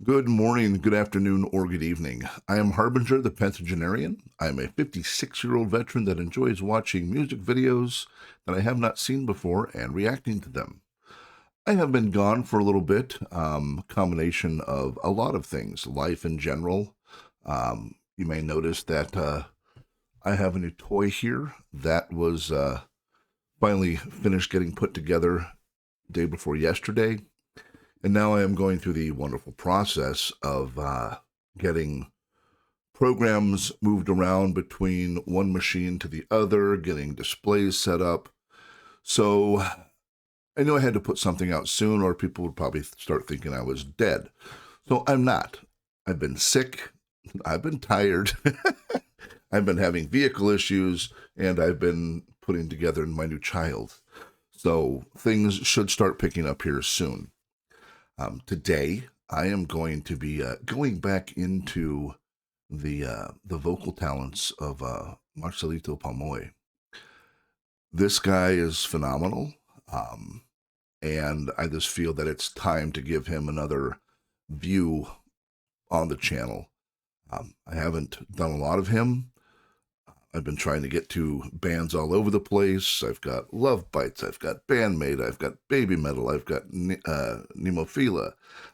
Good morning, good afternoon, or good evening. I am Harbinger, the Pentagenarian. I am a 56-year-old veteran that enjoys watching music videos that I have not seen before and reacting to them. I have been gone for a little bit, combination of a lot of things, life in general. You may notice that I have a new toy here that was finally finished getting put together day before yesterday. And now I am going through the wonderful process of getting programs moved around between one machine to the other, getting displays set up. So I knew I had to put something out soon or people would probably start thinking I was dead. So I'm not. I've been sick. I've been tired. I've been having vehicle issues, and I've been putting together my new child. So things should start picking up here soon. Today, I am going to be going back into the vocal talents of Marcelito Pomoy. This guy is phenomenal, and I just feel that it's time to give him another view on the channel. I haven't done a lot of him. I've been trying to get to bands all over the place. I've got Love Bites. I've got Bandmate. I've got Baby Metal. I've got Nemophila.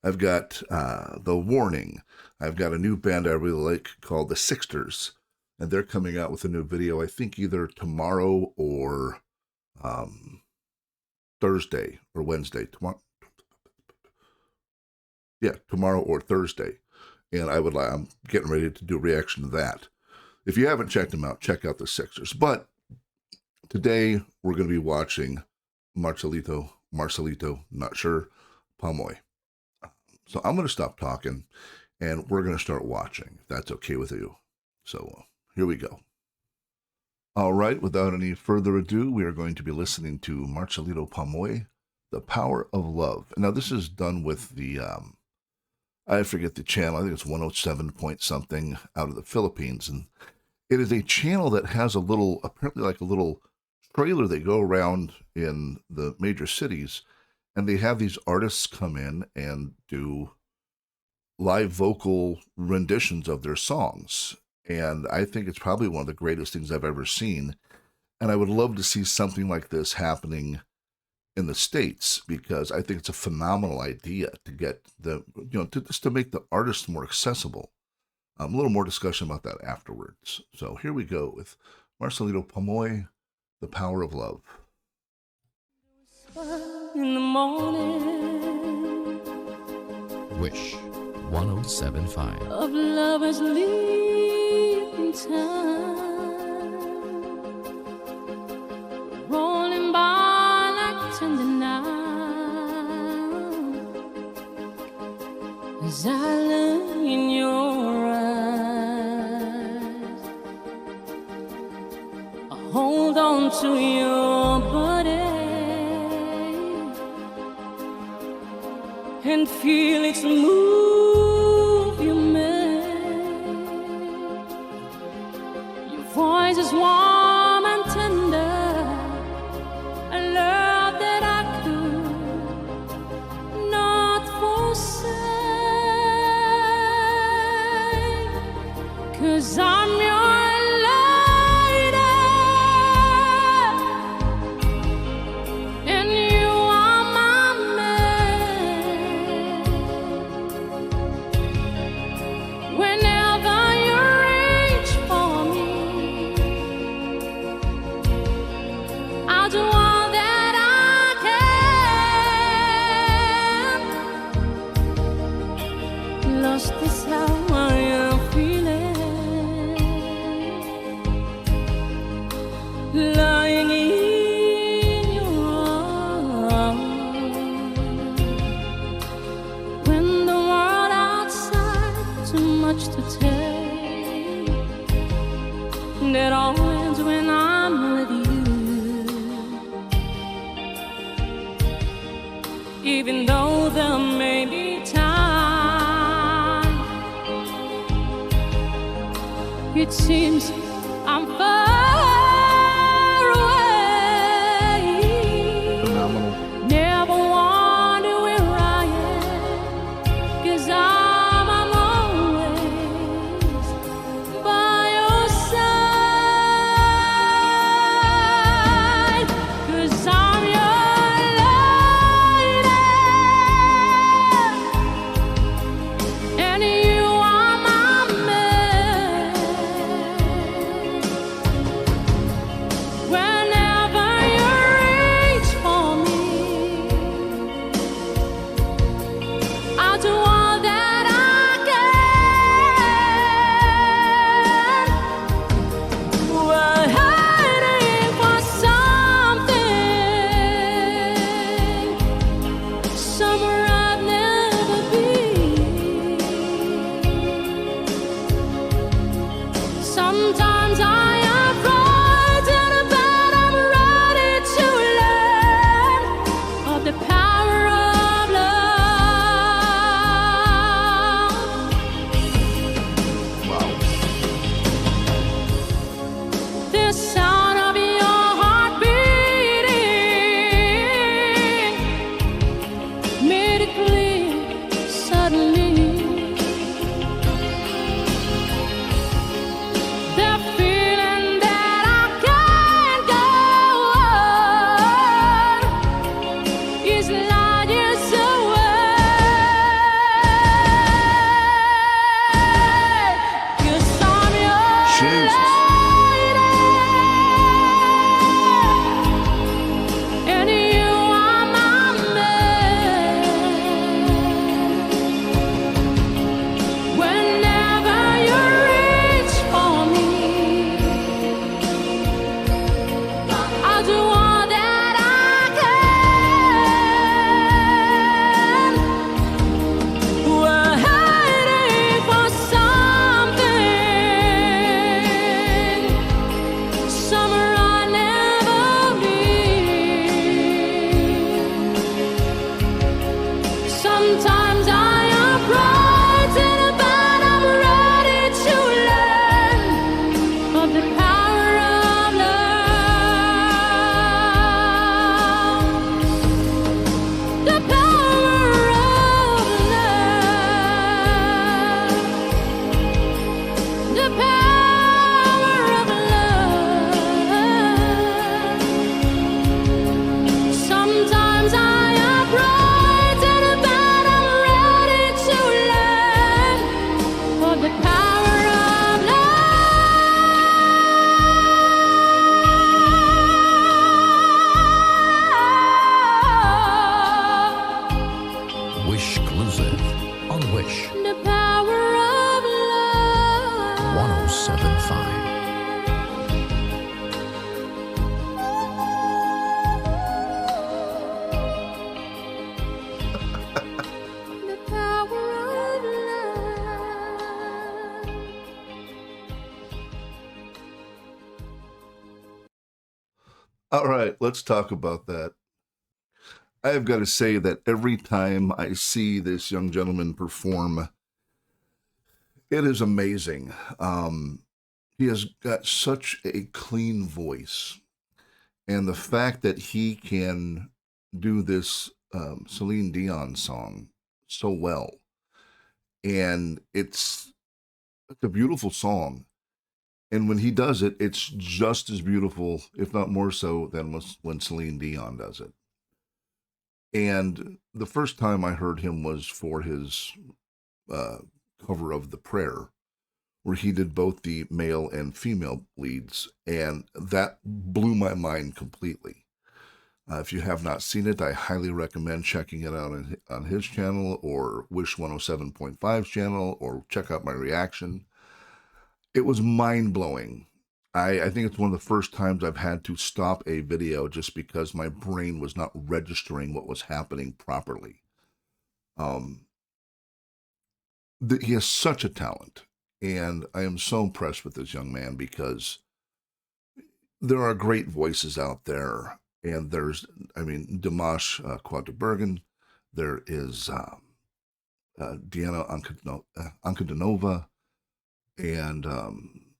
I've got The Warning. I've got a new band I really like called The Sixters. And they're coming out with a new video, I think either tomorrow or Thursday or Wednesday. Tomorrow or Thursday. And I'm getting ready to do a reaction to that. If you haven't checked them out, check out the Sixers. But today we're going to be watching Marcelito, not sure, Pomoy. So I'm going to stop talking and we're going to start watching, if that's okay with you. So here we go. All right, without any further ado, we are going to be listening to Marcelito Pomoy, The Power of Love. Now this is done with the, I forget the channel, I think it's 107 point something out of the Philippines. And it is a channel that has apparently like a little trailer they go around in the major cities, and they have these artists come in and do live vocal renditions of their songs. And I think it's probably one of the greatest things I've ever seen. And I would love to see something like this happening in the States, because I think it's a phenomenal idea to get to make the artists more accessible. A little more discussion about that afterwards. So here we go with Marcelito Pomoy, The Power of Love. In the morning, Wish 107.5 of lovers leaving time, rolling by like tender now, as I look in your eyes, I hold on to your body and feel its move you make. Your voice is warm and tender, a love that I could not forsake, 'cause I'm your lady and you are my man. Whenever you reach for me, I'll do all that I can. Lost is how I am feeling, lying in your arms, when the world outside too much to take. That all ends when I'm with you, even though there may be time. It seems I'm far away. Phenomenal. Never wonder where I am, 'cause I Wish the power of love. 1075. The power of love. All right, let's talk about that. I have got to say that every time I see this young gentleman perform, it is amazing. He has got such a clean voice, and the fact that he can do this Celine Dion song so well, and it's a beautiful song. And when he does it, it's just as beautiful, if not more so, than when Celine Dion does it. And the first time I heard him was for his uh, cover of The Prayer, where he did both the male and female leads, and that blew my mind completely. If you have not seen it, I highly recommend checking it out on his channel or Wish 107.5's channel, or check out my reaction. It was mind-blowing. I think it's one of the first times I've had to stop a video just because my brain was not registering what was happening properly. Um, he has such a talent, and I am so impressed with this young man because there are great voices out there, and there's, Dimash Quadribergen, there is Diana Ankudinova, and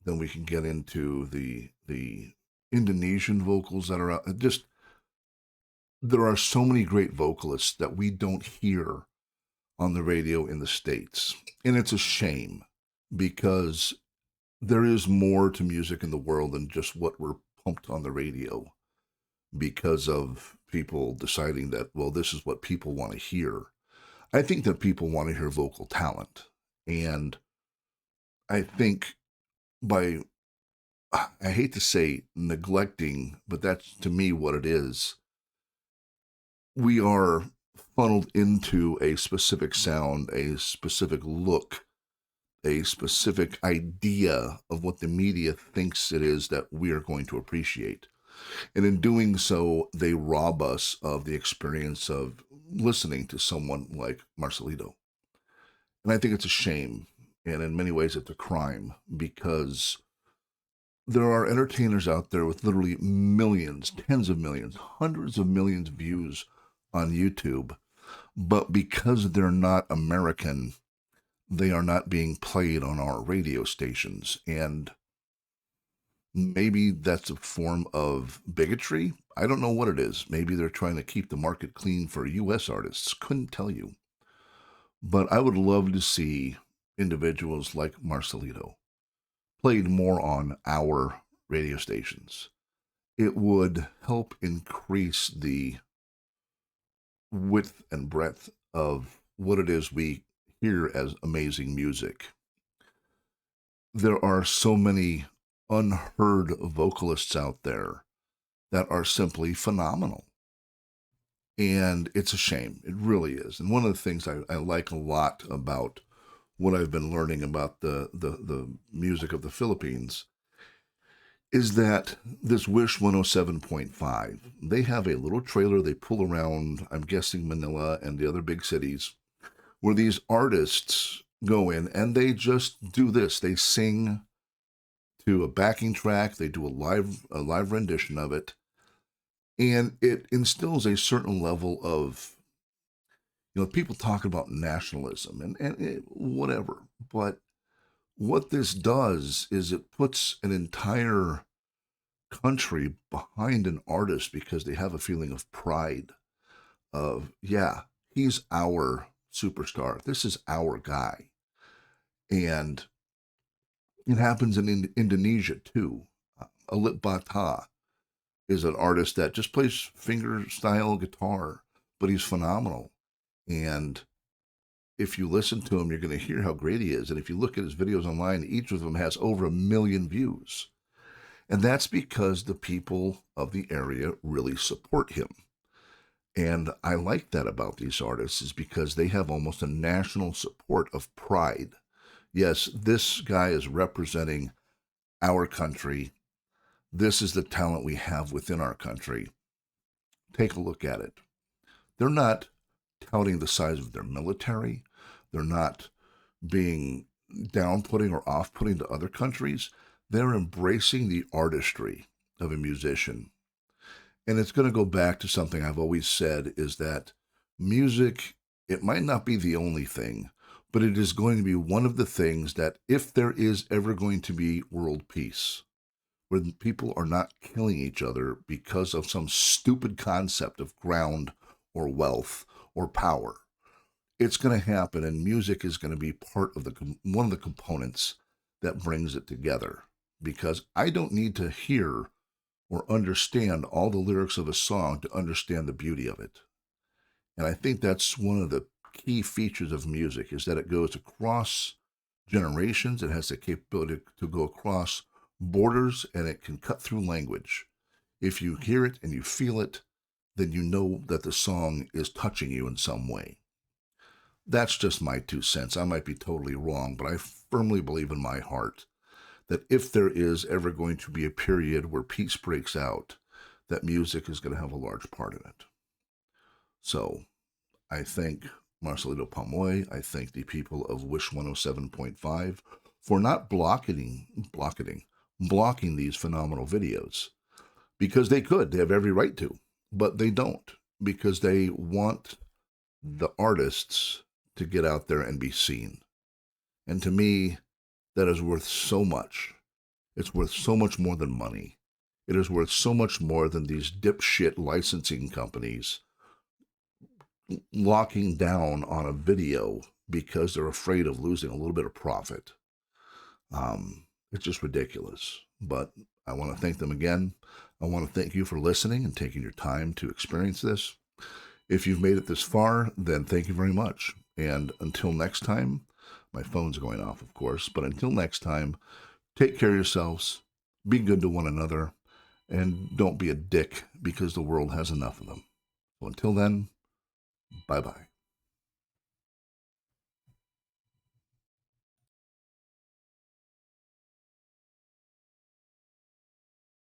then we can get into the Indonesian vocals that are out. Just, there are so many great vocalists that we don't hear on the radio in the States. And it's a shame because there is more to music in the world than just what we're pumped on the radio, because of people deciding that, well, this is what people want to hear. I think that people want to hear vocal talent. And I think by, I hate to say neglecting, but that's to me what it is, we are funneled into a specific sound, a specific look, a specific idea of what the media thinks it is that we are going to appreciate. And in doing so, they rob us of the experience of listening to someone like Marcelito. And I think it's a shame. And in many ways, it's a crime, because there are entertainers out there with literally millions, tens of millions, hundreds of millions of views on YouTube. But because they're not American, they are not being played on our radio stations. And maybe that's a form of bigotry. I don't know what it is. Maybe they're trying to keep the market clean for U.S. artists. Couldn't tell you. But I would love to see individuals like Marcelito played more on our radio stations. It would help increase the width and breadth of what it is we hear as amazing music. There are so many unheard vocalists out there that are simply phenomenal. And it's a shame. It really is. And one of the things I like a lot about what I've been learning about the music of the Philippines is that this Wish 107.5, they have a little trailer they pull around, I'm guessing Manila and the other big cities, where these artists go in and they just do this. They sing to a backing track, they do a live rendition of it, and it instills a certain level of, people talk about nationalism and whatever, but what this does is it puts an entire country behind an artist because they have a feeling of pride of, yeah, he's our superstar. This is our guy. And it happens in Indonesia too. Alit Bata is an artist that just plays finger-style guitar, but he's phenomenal. And if you listen to him, you're going to hear how great he is. And if you look at his videos online, each of them has over 1 million views. And that's because the people of the area really support him. And I like that about these artists is because they have almost a national support of pride. Yes, this guy is representing our country. This is the talent we have within our country. Take a look at it. They're not touting the size of their military. They're not being down-putting or off-putting to other countries. They're embracing the artistry of a musician. And it's going to go back to something I've always said is that music, it might not be the only thing, but it is going to be one of the things that if there is ever going to be world peace, where people are not killing each other because of some stupid concept of ground or wealth or power, it's going to happen, and music is going to be part of one of the components that brings it together. Because I don't need to hear or understand all the lyrics of a song to understand the beauty of it. And I think that's one of the key features of music is that it goes across generations. It has the capability to go across borders, and it can cut through language. If you hear it and you feel it, then you know that the song is touching you in some way. That's just my 2 cents. I might be totally wrong, but I firmly believe in my heart that if there is ever going to be a period where peace breaks out, that music is going to have a large part in it. So I thank Marcelito Pomoy. I thank the people of Wish 107.5 for not blocking these phenomenal videos, because they could. They have every right to, but they don't, because they want the artists to get out there and be seen. And to me, that is worth so much. It's worth so much more than money. It is worth so much more than these dipshit licensing companies locking down on a video because they're afraid of losing a little bit of profit. It's just ridiculous. But I want to thank them again. I want to thank you for listening and taking your time to experience this. If you've made it this far, then thank you very much. And until next time, my phone's going off, of course, but until next time, take care of yourselves, be good to one another, and don't be a dick because the world has enough of them. So until then, bye-bye.